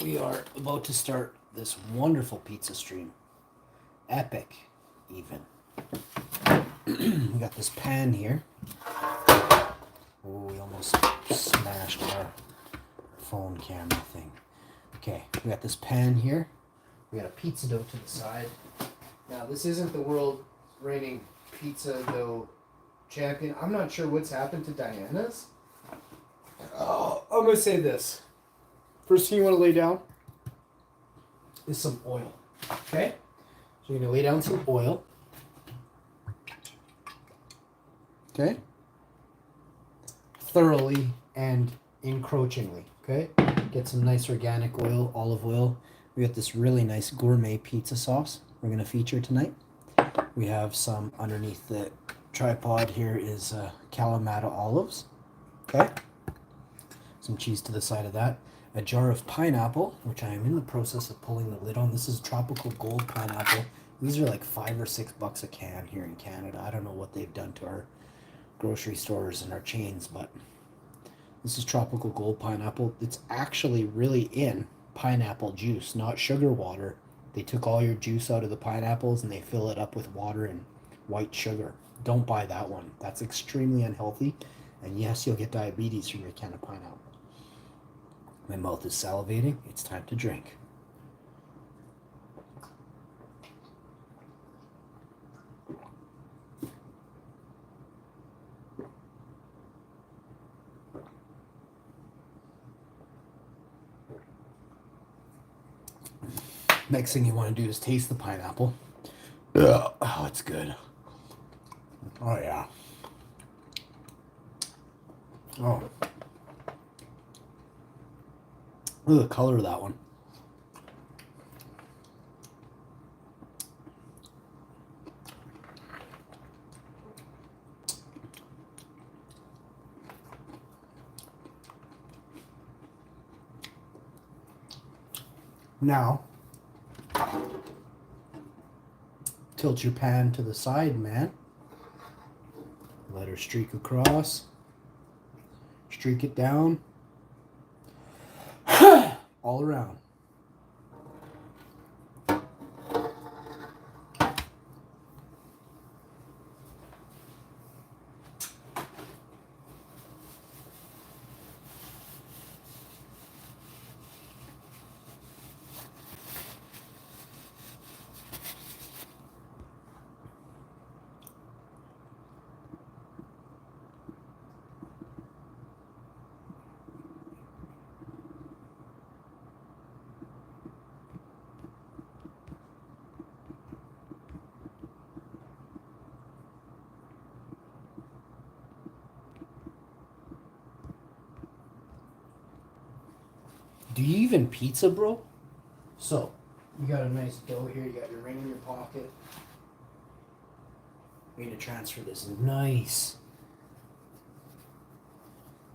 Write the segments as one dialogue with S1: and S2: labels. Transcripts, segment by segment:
S1: We are about to start this wonderful pizza stream. Epic, even. We got this pan here. Oh, we almost smashed our phone camera thing. Okay, we got this pan here. We got a pizza dough to the side. Now, this isn't the world reigning pizza dough champion. I'm not sure what's happened to Diana's. Oh, I'm going to say this. First thing you want to lay down is some oil. Okay? So you're going to lay down some oil. Okay? Thoroughly and encroachingly. Okay? Get some nice organic oil, olive oil. We got this really nice gourmet pizza sauce we're going to feature tonight. We have some underneath the tripod here is Kalamata olives. Okay? Some cheese to the side of that. A jar of pineapple, which I am in the process of pulling the lid on. This is tropical gold pineapple. These are like $5 or $6 a can here in Canada. I don't know what they've done to our grocery stores and our chains, but this is tropical gold pineapple. It's actually really in pineapple juice, not sugar water. They took all your juice out of the pineapples and they fill it up with water and white sugar. Don't buy that one. That's extremely unhealthy. And yes, you'll get diabetes from your can of pineapple. My mouth is salivating. It's time to drink. Next thing you want to do is taste the pineapple. Ugh. Oh, it's good. Oh, yeah. Oh. Look at the color of that one. Now, tilt your pan to the side, man. Let her streak across. Streak it down. All around. Do you even pizza, bro? So, you got a nice dough here. You got your ring in your pocket. We need to transfer this nice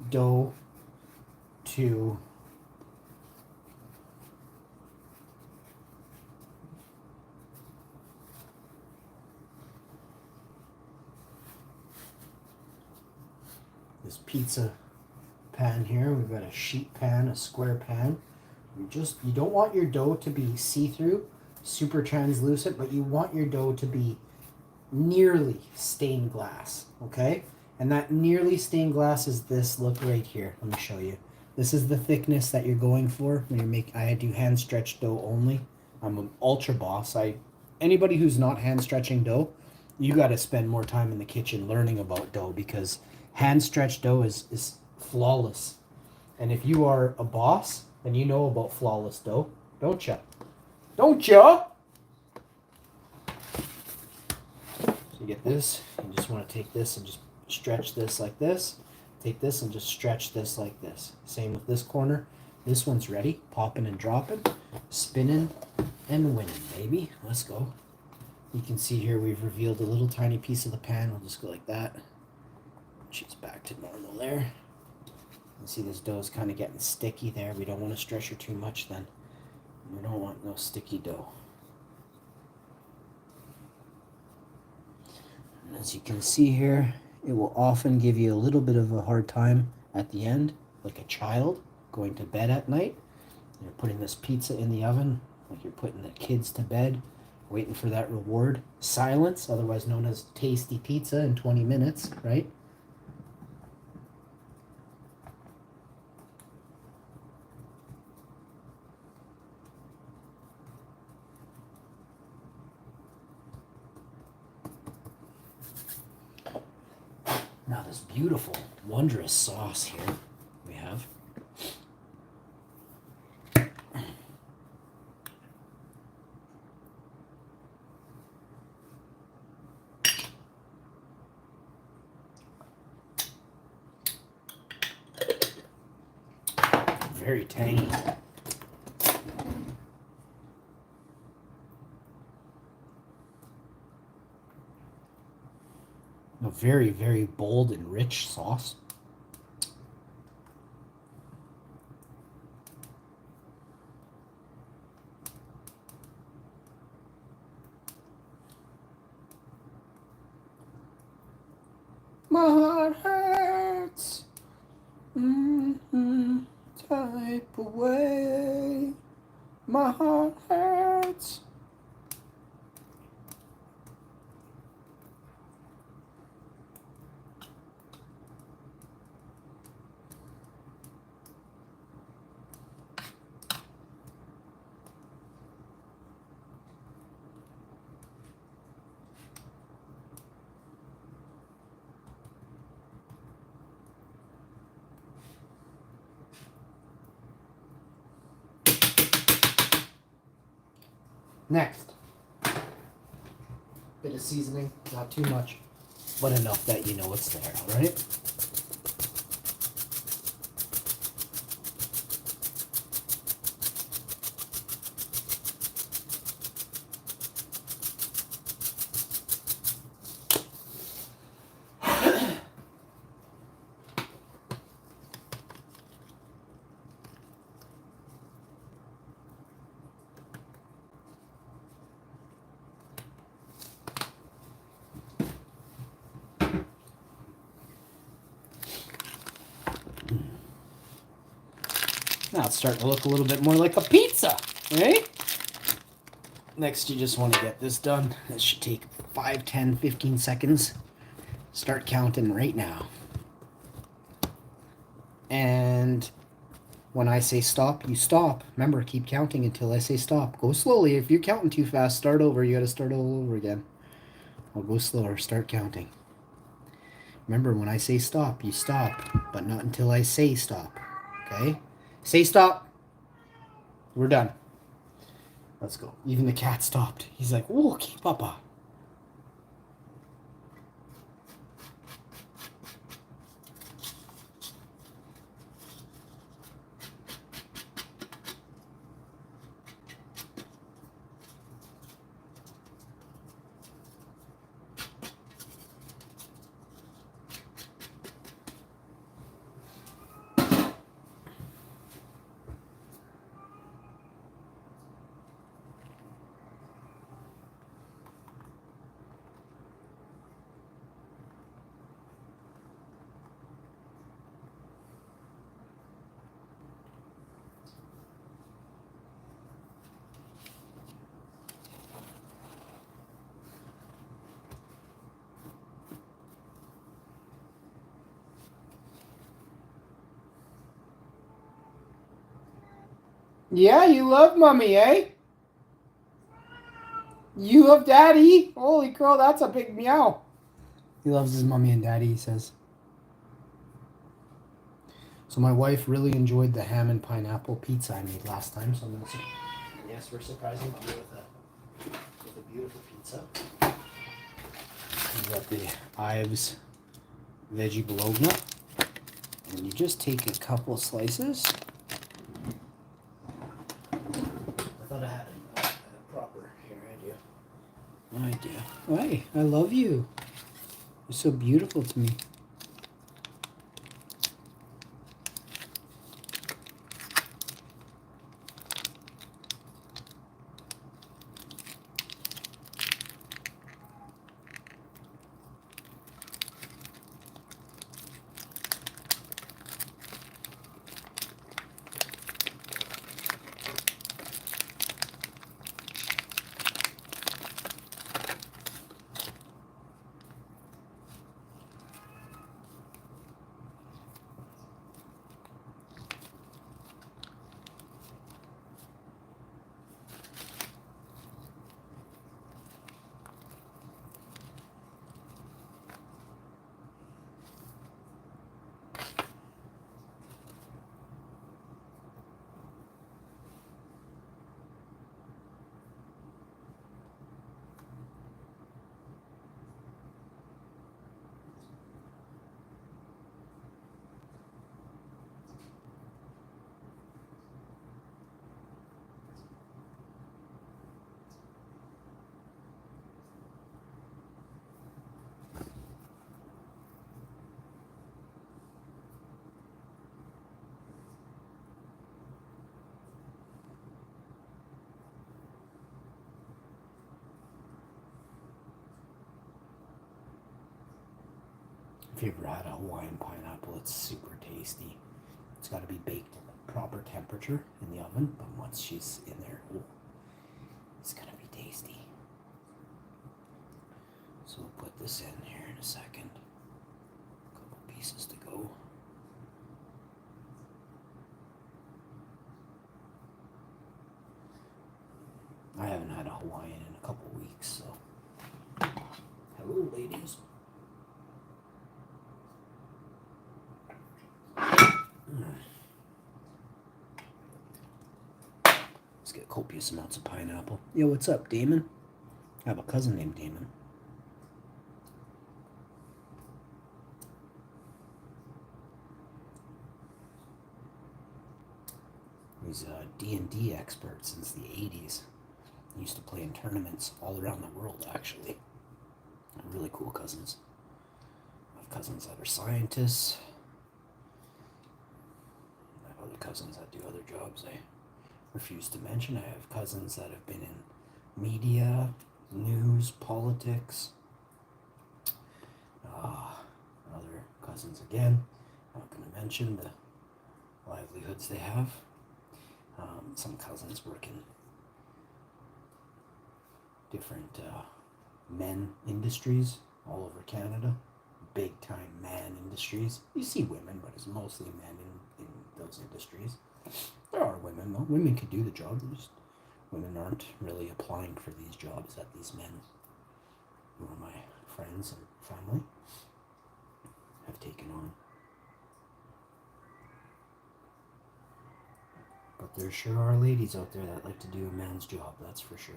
S1: dough to this pizza pan here. We've got a sheet pan, a square pan. You don't want your dough to be see-through, super translucent, but you want your dough to be nearly stained glass, okay? And that nearly stained glass is this, look right here. Let me show you. This is the thickness that you're going for when you I do hand stretched dough only. I'm an ultra boss. Anybody who's not hand stretching dough, you got to spend more time in the kitchen learning about dough, because hand stretched dough is flawless. And if you are a boss, then you know about flawless dough, don't ya? Don't ya? So you get this, you just want to take this and just stretch this like this. Take this and just stretch this like this. Same with this corner. This one's ready, popping and dropping, spinning and winning, baby. Let's go. You can see here we've revealed a little tiny piece of the pan. We'll just go like that. She's back to normal there. You see this dough is kind of getting sticky there. We don't want to stretch her too much then. We don't want no sticky dough. And as you can see here, it will often give you a little bit of a hard time at the end, like a child going to bed at night. You're putting this pizza in the oven like you're putting the kids to bed, waiting for that reward. Silence, otherwise known as tasty pizza in 20 minutes, right? Now this beautiful, wondrous sauce here we have. Very tangy. A very, very bold and rich sauce. My heart hurts. Type away. My heart hurts. Next, bit of seasoning, not too much, but enough that you know it's there, all right? Now it's starting to look a little bit more like a pizza, right? Next, you just want to get this done. This should take 5, 10, 15 seconds. Start counting right now. And when I say stop, you stop. Remember, keep counting until I say stop. Go slowly. If you're counting too fast, start over. You got to start all over again. I'll go slower. Start counting. Remember, when I say stop, you stop, but not until I say stop. Okay? Say stop. We're done. Let's go. Even the cat stopped. He's like, "Oh, okay, Papa." Yeah, you love mommy, eh? You love daddy? Holy crow, that's a big meow. He loves his mommy and daddy, he says. So my wife really enjoyed the ham and pineapple pizza I made last time. So I'm gonna say, yes, we're surprising mommy with a beautiful pizza. We've got the Ives veggie bologna. And you just take a couple slices. I thought I had a proper. Here, I do. Hey, I love you. You're so beautiful to me. if you ever had a Hawaiian pineapple, it's super tasty. It's got to be baked at the proper temperature in the oven, but once she's in there, oh, it's going to be tasty. So we'll put this in here in a second. A couple pieces to go. I haven't had a Hawaiian in a couple weeks, so hello, ladies. Let's get copious amounts of pineapple. Yo, what's up, Damon? I have a cousin named Damon. He's a D&D expert since the 80s. He used to play in tournaments all around the world, actually. Really cool cousins. I have cousins that are scientists. I have other cousins that do other jobs I refuse to mention. I have cousins that have been in media, news, politics. Other cousins again. I'm not going to mention the livelihoods they have. Some cousins work in different men industries all over Canada. Big time man industries. You see women, but it's mostly men in those industries. There are women though. Women could do the job. Women aren't really applying for these jobs that these men, who are my friends and family, have taken on. But there sure are ladies out there that like to do a man's job, that's for sure.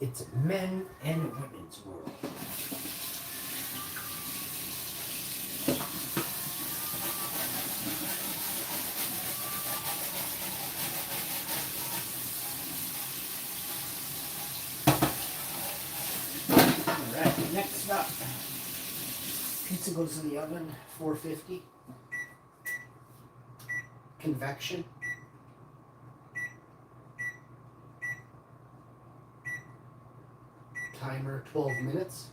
S1: It's a men and women's world. Alright, next up. Pizza goes in the oven, 450. Convection. Timer 12 minutes.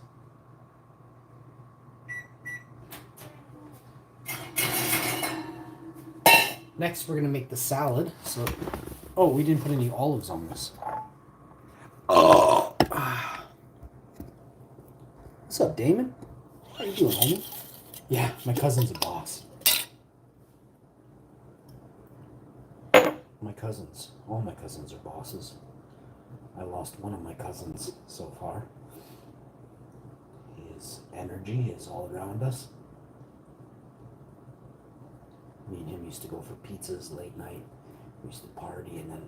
S1: Next we're going to make the salad. So, oh, we didn't put any olives on this. Oh. What's up, Damon? How you doing, homie? Yeah, my cousin's a boss. All my cousins are bosses. I lost one of my cousins so far. His energy is all around us. Me and him used to go for pizzas late night. We used to party and then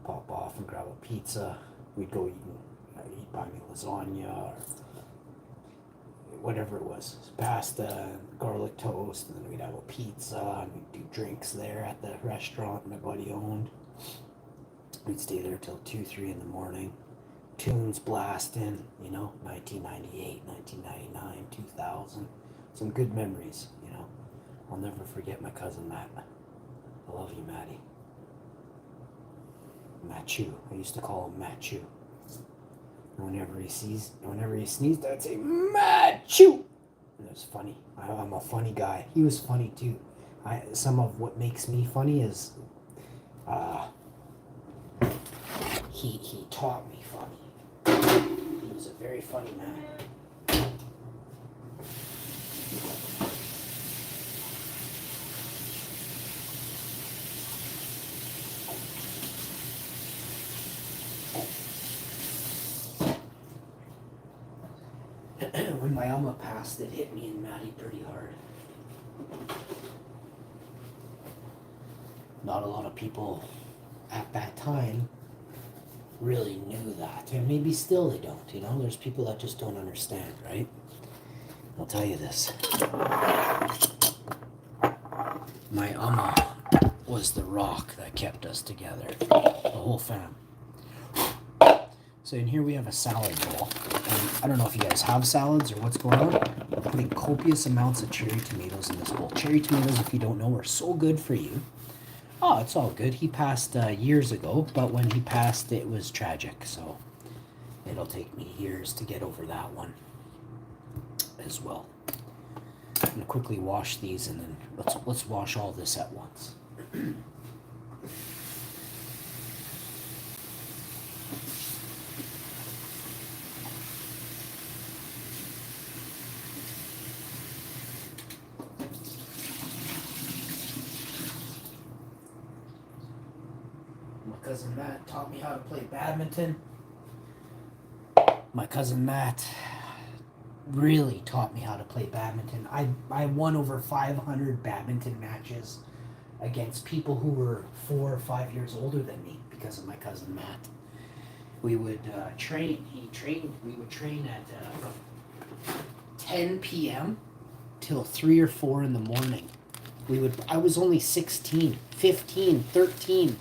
S1: pop off and grab a pizza. We'd go eat buy me lasagna or whatever it was, pasta and garlic toast, and then we'd have a pizza and we'd do drinks there at the restaurant my buddy owned. We'd stay there till 2, 3 in the morning. Tunes blasting, 1998, 1999, 2000. Some good memories, I'll never forget my cousin Matt. I love you, Matty. Machu. I used to call him Machu. Whenever he sneezed, I'd say, Machu! And it was funny. I'm a funny guy. He was funny too. Some of what makes me funny is he taught me funny. He was a very funny man. When my Alma passed, it hit me and Maddie pretty hard. Not a lot of people at that time really knew that, and maybe still they don't, there's people that just don't understand, right? I'll tell you this. My Alma was the rock that kept us together, the whole fam. So in here we have a salad bowl. And I don't know if you guys have salads or what's going on. I'm putting copious amounts of cherry tomatoes in this bowl. Cherry tomatoes, if you don't know, are so good for you. Oh, it's all good. He passed years ago, but when he passed, it was tragic. So it'll take me years to get over that one. as well. I'm going to quickly wash these, and then let's wash all this at once. My cousin Matt taught me how to play badminton. My cousin Matt really taught me how to play badminton. I won over 500 badminton matches against people who were 4 or 5 years older than me because of my cousin Matt. We would train. We would train at 10 p.m. till 3 or 4 in the morning. I was only 16, 15, 13,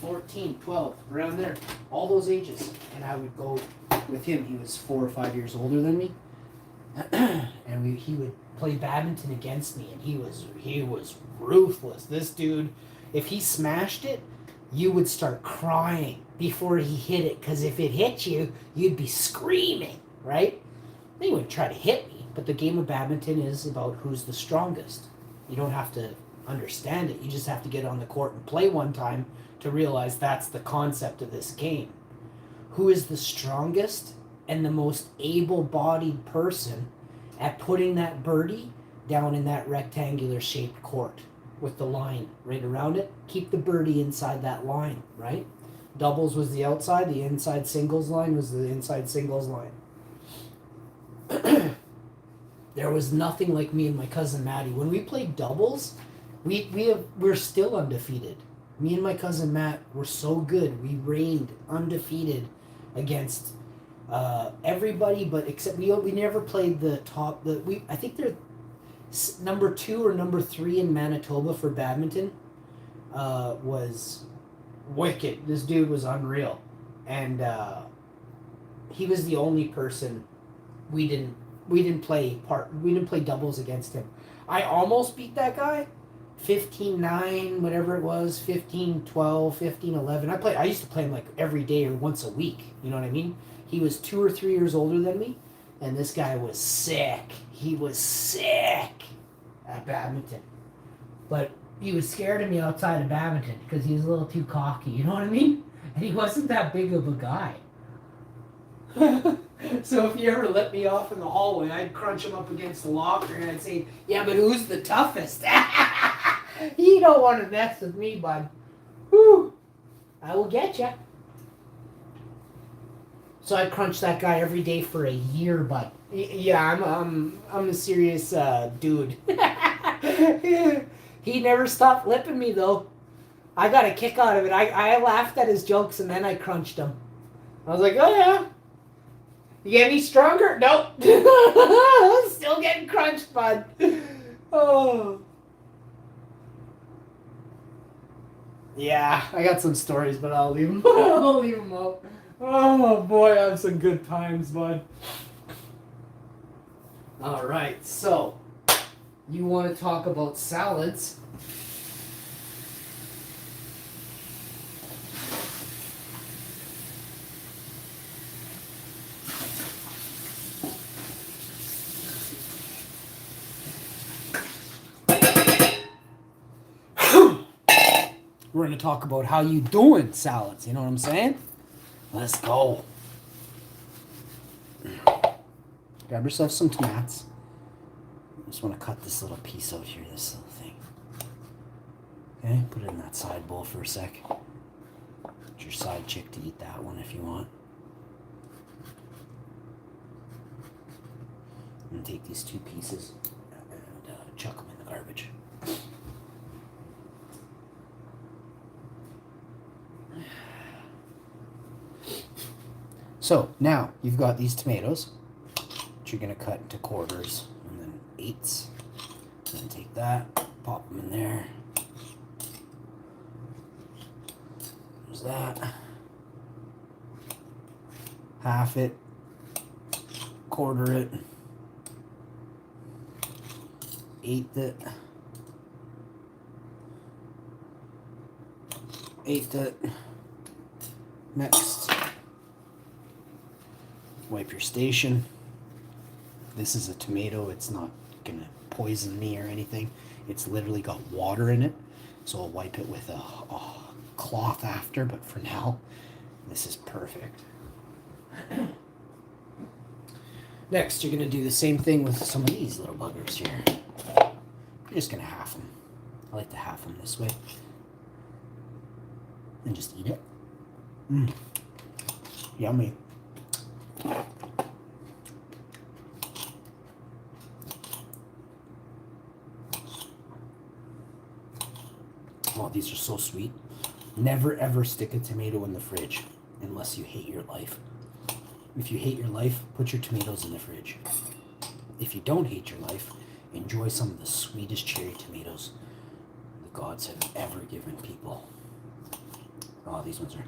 S1: 14, 12, around there, all those ages. And I would go with him. He was 4 or 5 years older than me. And he would play badminton against me, and he was ruthless. This dude, if he smashed it, you would start crying before he hit it, because if it hit you, you'd be screaming, right? He would try to hit me, but the game of badminton is about who's the strongest. You don't have to understand it. You just have to get on the court and play one time to realize that's the concept of this game. Who is the strongest and the most able-bodied person at putting that birdie down in that rectangular shaped court with the line right around it? Keep the birdie inside that line, right? Doubles was the outside, the inside singles line was the inside singles line. There was nothing like me and my cousin Maddie. When we played doubles, we're still undefeated. Me and my cousin Matt were so good. We reigned undefeated against everybody, but except we never played the top. I think they're number 2 or number 3 in Manitoba for badminton. Was wicked. This dude was unreal, and he was the only person we didn't play doubles against him. I almost beat that guy. 15-9, whatever it was, 15-12, 15-11. I used to play him like every day or once a week. You know what I mean? He was 2 or 3 years older than me, and this guy was sick. He was sick at badminton. But he was scared of me outside of badminton because he was a little too cocky. You know what I mean? And he wasn't that big of a guy. So if you ever let me off in the hallway, I'd crunch him up against the locker and I'd say, "Yeah, but who's the toughest?" You don't want to mess with me, bud. Whew. I will get you. So I crunched that guy every day for a year, bud. Yeah, I'm a serious dude. He never stopped lipping me though. I got a kick out of it. I laughed at his jokes and then I crunched him. I was like, "Oh yeah. You get any stronger?" Nope. Still getting crunched, bud. Oh. Yeah, I got some stories, but I'll leave them. I'll leave them out. Oh boy, I have some good times, bud. All right, so you want to talk about salads? We're going to talk about how you doing salads. You know what I'm saying? Let's go. Grab yourself some tomatoes. I just want to cut this little piece out here, this little thing. Okay, put it in that side bowl for a sec. Get your side chick to eat that one if you want. And take these 2 pieces and chuck them in the garbage. So now you've got these tomatoes, which you're going to cut into quarters and then 8s. And then take that, pop them in there. There's that. Half it, quarter it, 8th it, 8th it. Next. Wipe your station. this is a tomato. It's not gonna poison me or anything. It's literally got water in it, so I'll wipe it with a cloth after, but for now, this is perfect. Next, you're gonna do the same thing with some of these little buggers here. You're just gonna half them. I like to half them this way. And just eat it. Yummy. Oh, these are so sweet. Never ever stick a tomato in the fridge unless you hate your life. If you hate your life, put your tomatoes in the fridge. If you don't hate your life, enjoy some of the sweetest cherry tomatoes the gods have ever given people. Oh, these ones are...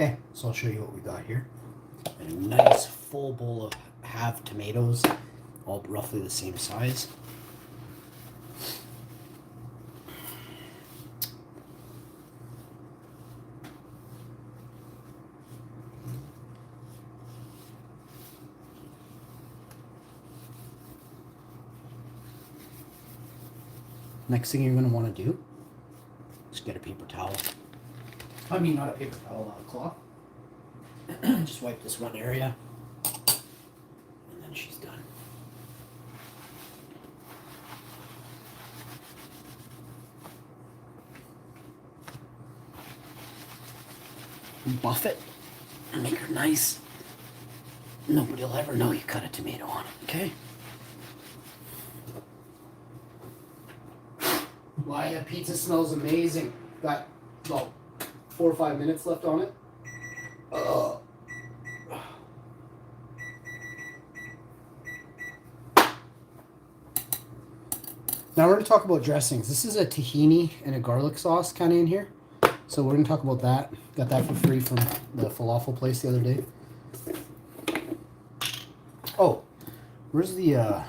S1: Okay, so I'll show you what we got here. A nice full bowl of halved tomatoes, all roughly the same size. Next thing you're going to want to do is get a paper towel. I mean, not a paper towel, a cloth. Just wipe this one area, and then she's done. Buff it and make her nice. Nobody will ever know you cut a tomato on it, okay? Why, that pizza smells amazing. Got about 4 or 5 minutes left on it. Now we're going to talk about dressings. This is a tahini and a garlic sauce kind of in here. So we're going to talk about that. Got that for free from the falafel place the other day. Oh, where's the...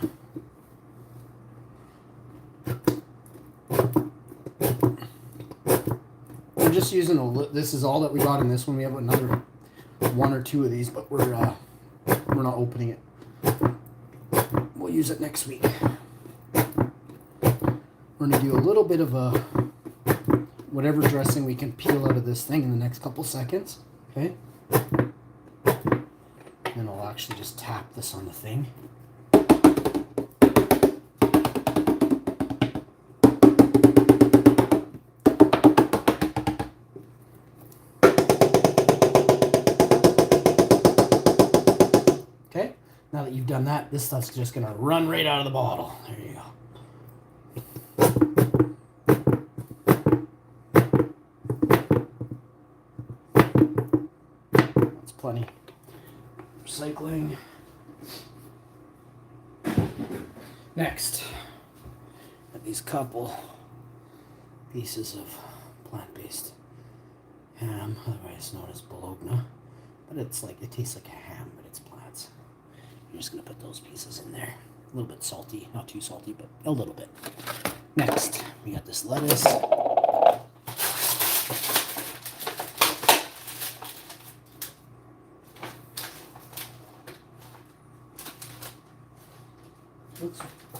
S1: We're just using this is all that we got in this one. We have another 1 or 2 of these, but we're not opening it. We'll use it next week. We're going to do a little bit of a whatever dressing we can peel out of this thing in the next couple seconds. Okay? Then I'll actually just tap this on the thing. Okay? Now that you've done that, this stuff's just going to run right out of the bottle. There you go. Plenty. Recycling. Next, these couple pieces of plant-based ham, otherwise known as bologna, but it's like, it tastes like a ham, but it's plants. I'm just gonna put those pieces in there. A little bit salty, not too salty, but a little bit. Next, we got this lettuce.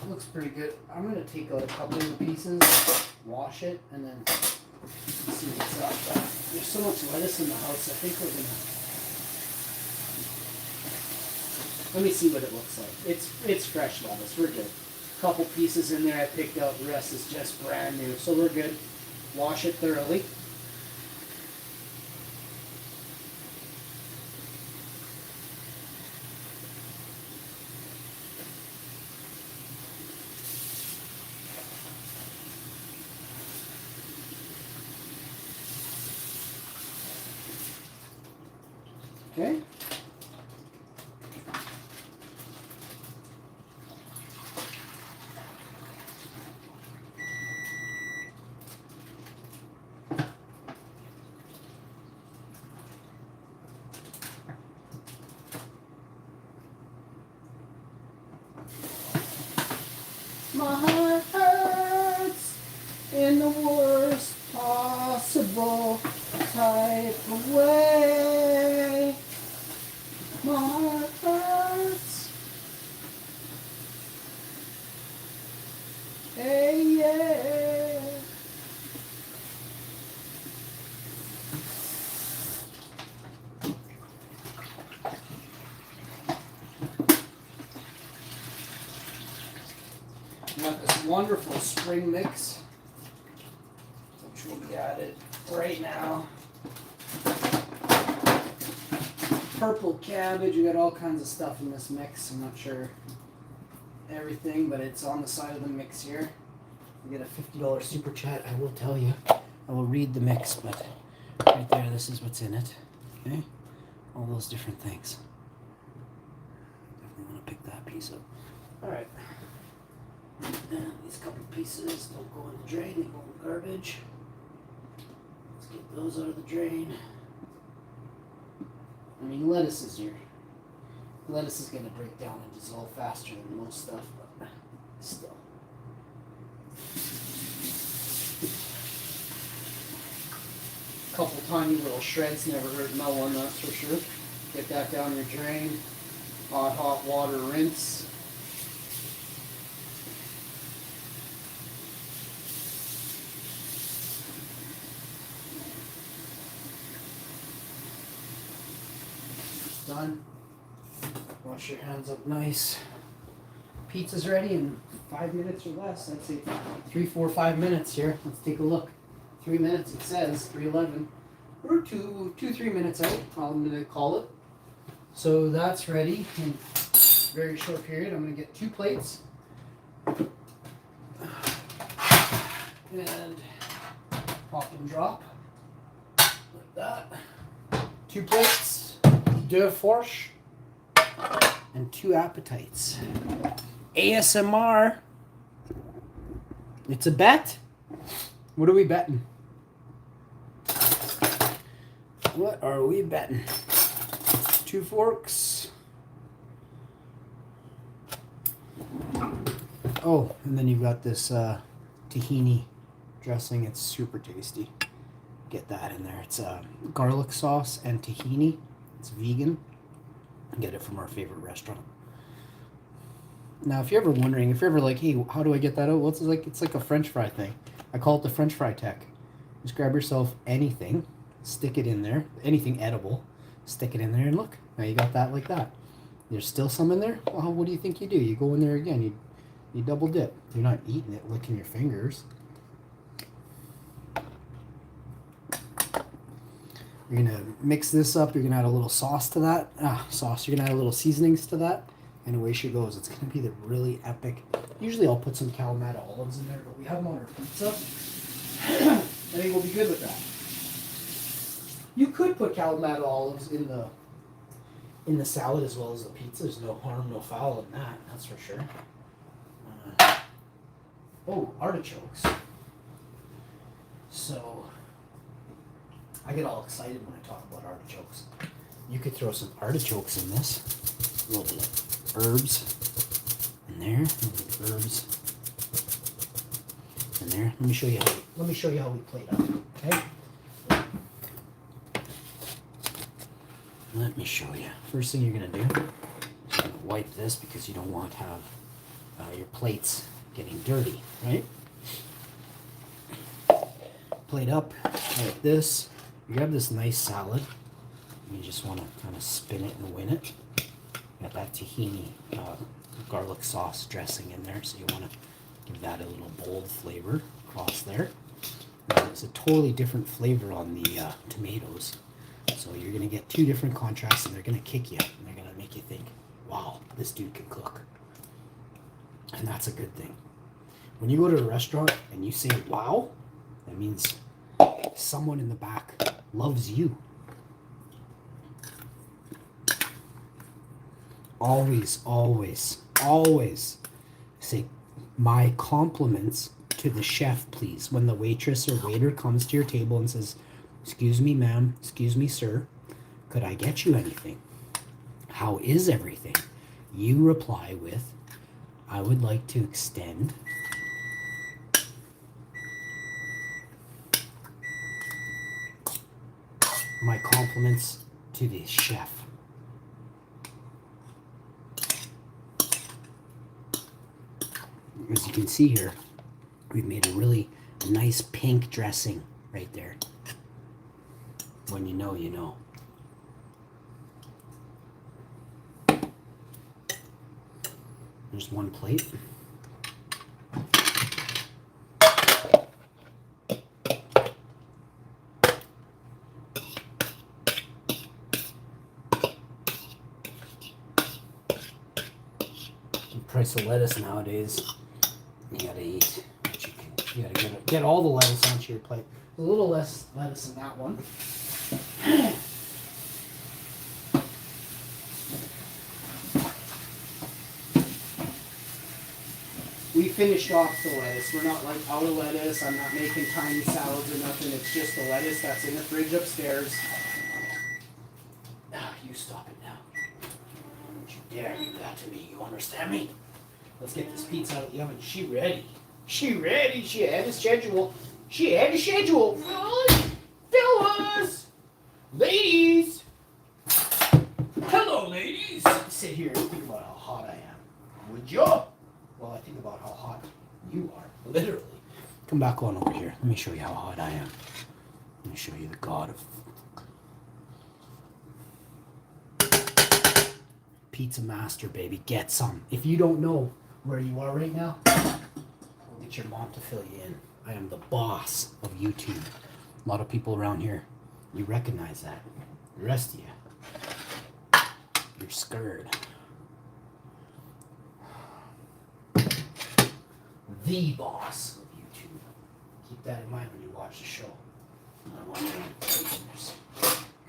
S1: Looks pretty good. I'm gonna take a couple of the pieces, wash it, and then see what's up. There's so much lettuce in the house. I think we're gonna. Let me see what it looks like. It's fresh lettuce. We're good. Couple pieces in there I picked out. The rest is just brand new, so we're good. Wash it thoroughly. Okay. My heart hurts in the worst possible type of way. My heart hurts. Hey, yeah. Got this wonderful spring mix, which will be added right now. Purple cabbage, we got all kinds of stuff in this mix. I'm not sure everything, but it's on the side of the mix here. You get a $50 super chat, I will tell you. I will read the mix, but right there, this is what's in it. Okay? All those different things. Definitely want to pick that piece up. Alright. And these couple pieces don't go in the drain, they go in the garbage. Let's get those out of the drain. I mean, lettuce is going to break down and dissolve faster than most stuff, but still. A couple tiny little shreds never hurt no one, that's for sure. Get that down your drain. Hot water rinse. Done. Wash your hands up nice. Pizza's ready in 5 minutes or less. I'd say 3, 4, 5 minutes here. Let's take a look. 3 minutes it says, 3:11. We're 2, 3 minutes out. I'm gonna call it. So that's ready in a very short period. I'm gonna get 2 plates. And pop and drop. Like that. 2 plates. 2 fourches and 2 appetites. ASMR. It's a bet. What are we betting? What are we betting? 2 forks. Oh, and then you've got this tahini dressing. It's super tasty. Get that in there. It's garlic sauce and tahini. It's vegan. Get it from our favorite restaurant. Now, if you're ever wondering, if you're ever like, hey, how do I get that out? Well, it's like a French fry thing. I call it the French fry tech. Just grab yourself anything, stick it in there, anything edible, stick it in there, and look, now you got that like that. There's still some in there. Well, what do you think you do? You go in there again. You double dip. You're not eating it, licking your fingers. You're going to mix this up. You're going to add a little sauce to that. You're going to add a little seasonings to that. And away she goes. It's going to be the really epic. Usually I'll put some Kalamata olives in there, but we have them on our pizza. I think we'll be good with that. You could put Kalamata olives in the salad as well as the pizza. There's no harm, no foul in that. That's for sure. Artichokes. So I get all excited when I talk about artichokes. You could throw some artichokes in this. A little bit of herbs in there. A little bit of herbs in there. Let me show you how we plate up. Okay. Let me show you. First thing you're gonna do is you're gonna wipe this because you don't want to have your plates getting dirty, right? Plate up like this. You grab this nice salad, and you just want to kind of spin it and win it. You got that tahini garlic sauce dressing in there, so you want to give that a little bold flavor across there. And it's a totally different flavor on the tomatoes, so you're going to get 2 different contrasts, and they're going to kick you, and they're going to make you think, wow, this dude can cook. And that's a good thing. When you go to a restaurant and you say, wow, that means someone in the back loves you. always, always, always say my compliments to the chef, please. When the waitress or waiter comes to your table and says, "Excuse me, ma'am, excuse me, sir, could I get you anything? How is everything?" You reply with, "I would like to extend my compliments to the chef." As you can see here, we've made a really nice pink dressing right there. When you know, you know. There's one plate. The price of lettuce nowadays, you gotta eat what you can. You gotta get all the lettuce onto your plate. A little less lettuce in that one. We finished off the lettuce. We're not like out of lettuce. I'm not making tiny salads or nothing. It's just the lettuce that's in the fridge upstairs. Ah, you stop it now. Don't you dare do that to me. You understand me? Let's get this pizza out of the oven. She ready. She ready. She had a schedule. She had a schedule. Fellas! Ladies! Hello, ladies! Sit here and think about how hot I am. Would you? Well, I think about how hot you are. Literally. Come back on over here. Let me show you how hot I am. Let me show you the god of pizza master, baby. Get some. If you don't know where you are right now, we'll get your mom to fill you in. I am the boss of YouTube. A lot of people around here, you recognize that. The rest of you, you're scared. The boss of YouTube. Keep that in mind when you watch the show. I want you to there's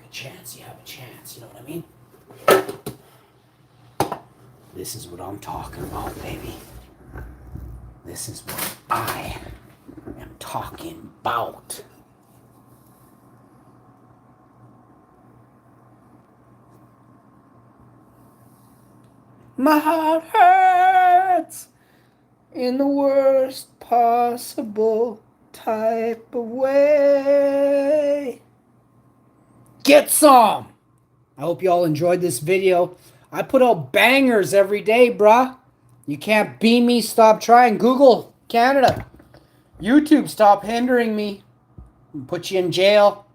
S1: a chance, you have a chance, you know what I mean? This is what I'm talking about, baby. This is what I am talking about. My heart hurts in the worst possible type of way. Get some! I hope you all enjoyed this video. I put out bangers every day, bruh. You can't beat me. Stop trying. Google Canada. YouTube, stop hindering me. Put you in jail.